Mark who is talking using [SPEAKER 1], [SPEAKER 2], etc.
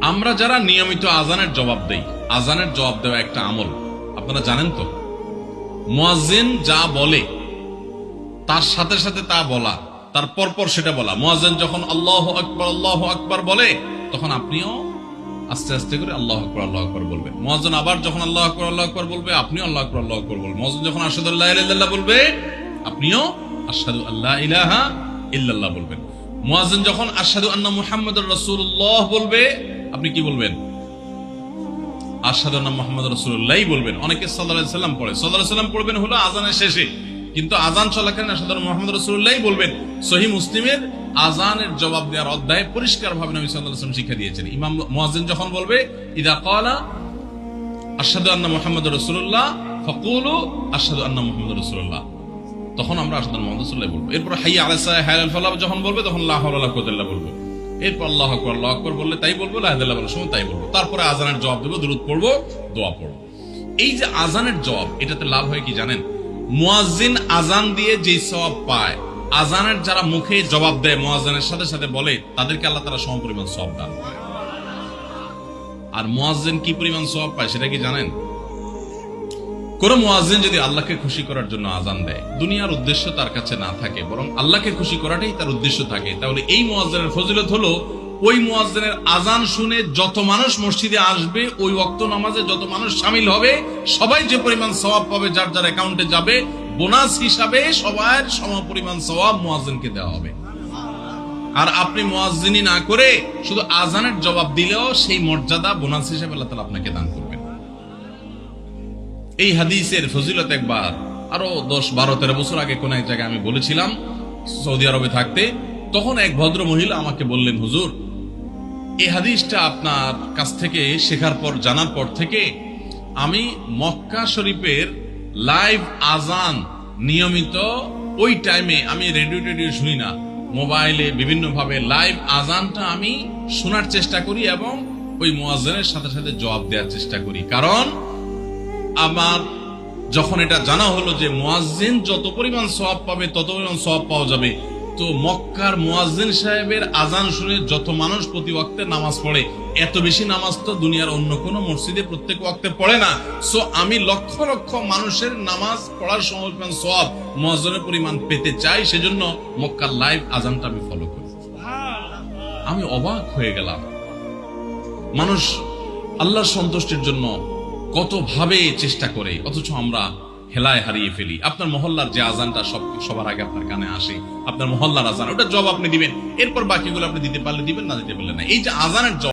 [SPEAKER 1] আমরা যারা নিয়মিত আজানের জবাব দেই, আজানের জবাব দেওয়া একটা আমল, আপনারা জানেন তো? মুয়াজ্জিন যা বলে তার সাথে সাথে তা বলা, তার পরপর সেটা বলা। মুয়াজ্জিন যখন আল্লাহু আকবার বলে, তখন আপনিও আস্তে আস্তে করে আল্লাহু আকবার বলবেন। মুয়াজ্জিন আবার যখন আল্লাহু আকবার বলবে, আপনিও আল্লাহু আকবার বলবেন। মুয়াজ্জিন যখন আশহাদু আল্লা ইলাহা ইল্লাল্লাহ বলবে, আপনিও আশহাদু আল্লা ইলাহা ইল্লাল্লাহ বলবেন। মুয়াজ্জিন যখন আশহাদু আন্না মুহাম্মাদুর রাসূলুল্লাহ বলবে, আপনি কি বলবেন? আশহাদু আন্না মুহাম্মাদুর রাসূলুল্লাহ বলবেন। অনেকে সাল্লাল্লাহু আলাইহি সাল্লাম পড়ে, সাল্লাল্লাহু আলাইহি সাল্লাম পড়বেন হলো আজানের শেষে, কিন্তু আজান চলাকালীন আশহাদু আন্না মুহাম্মাদুর রাসূলুল্লাহ বলবেন। সহিহ মুসলিমের আজানের জবাব দেওয়ার অধ্যায়ে পরিষ্কারভাবে নবী সাল্লাল্লাহু আলাইহি ওয়াসাল্লাম শিক্ষা দিয়েছেন। ইমাম মুয়াজ্জিন যখন বলবে ইযা ক্বালা আশহাদু আন্না মুহাম্মাদুর রাসূলুল্লাহ ফাকুলু আশহাদু আন্না মুহাম্মাদুর রাসূলুল্লাহ, তখন আমরা আশহাদু আন্না মুহাম্মাদুর রাসূলুল্লাহ বলবো। এরপর হাইয়া আলাস সালাহ হাইয়া আল ফালাহ যখন বলবে, তখন লা হাওলা ওয়ালা কুওয়াতা ইল্লা বিল্লাহ বলবো। এরপর আল্লাহু আকবার বললে তাই বলবো, লা ইলাহা ইল্লাল্লাহ বলার সময় তাই বলবো। তারপরে আজানের জবাব দেবো, দুরূদ পড়বো, দোয়া পড়বো। এই যে আজানের জবাব, এটাতে লাভ হয় কি জানেন? মুয়াজ্জিন আজান দিয়ে যে সওয়াব পায়, আজানের যারা মুখে জবাব দেয়, মুয়াজ্জিনের সাথে সাথে বলে, তাদেরকে আল্লাহ তাআলা সমপরিমাণ সওয়াব দান করে। আর মুয়াজ্জিন কি পরিমাণ সওয়াব পায় সেটা কি জানেন? কোন মুয়াজ্জিন যদি আল্লাহকে খুশি করার জন্য আজান দেয়, দুনিয়ার উদ্দেশ্য তার কাছে না থাকে, বরং আল্লাহকে খুশি করাটাই তার উদ্দেশ্য থাকে, তাহলে এই মুয়াজ্জিনের ফজিলত হলো, ওই মুয়াজ্জিনের আজান শুনে যত মানুষ মসজিদে আসবে, ওই ওয়াক্ত নামাজে যত মানুষ শামিল হবে, সবাই যে পরিমাণ সওয়াব পাবে, যার যার অ্যাকাউন্টে যাবে, বোনাস হিসাবে সবার সমপরিমাণ সওয়াব মুয়াজ্জিনকে দেওয়া হবে। আর আপনি মুয়াজ্জিনি না করে শুধু আজানের জবাব দিলেও সেই মর্যাদা বোনাস হিসেবে আল্লাহ তাআলা আপনাকে দান করবেন। এই হাদিসের ফজিলত একবার আরো 10-12-13 বছর আগে কোন এক জায়গায় আমি বলেছিলাম, সৌদি আরবে থাকতে। তখন এক ভদ্র মহিলা আমাকে বললেন, হুজুর, এই হাদিসটা আপনার কাছ থেকে শেখার পর, জানার পর থেকে আমি মক্কা শরীফের লাইভ আজান নিয়মিত, ওই টাইমে আমি রেডিও শুনি না, মোবাইলে বিভিন্ন ভাবে লাইভ আজানটা আমি শোনার চেষ্টা করি এবং ওই মুয়াজ্জিনের সাথে সাথে জবাব দেওয়ার চেষ্টা করি। কারণ আমার যখন এটা জানা হলো যে মুয়াজ্জিন যত পরিমাণ সওয়াব পাবে, তত পরিমাণ সওয়াব পাওয়া যাবে, তো মক্কার মুয়াজ্জিন সাহেবের আজান শুনে যত মানুষ প্রতি ওয়াক্তে নামাজ পড়ে, এত বেশি নামাজ তো দুনিয়ার অন্য কোনো মসজিদে প্রত্যেক ওয়াক্তে পড়ে না। সো আমি লক্ষ লক্ষ মানুষের নামাজ পড়ার সমপরিমাণ সওয়াব, মুয়াজ্জিনের পরিমাণ পেতে চাই, সেজন্য মক্কার লাইভ আজানটা আমি ফলো করি। আমি অবাক হয়ে গেলাম, মানুষ আল্লাহর সন্তুষ্টির জন্য কত ভাবে চেষ্টা করে, অথচ আমরা হেলায় হারিয়ে ফেলি। আপনার মহল্লার যে আজানটা সবার আগে আপনার কানে আসে, আপনার মহল্লার আজান, ওটা জবাব আপনি দিবেন, এরপর বাকিগুলো আপনি দিতে পারলে দিবেন, না দিতে পারলে না। এই যে আজানের জবাব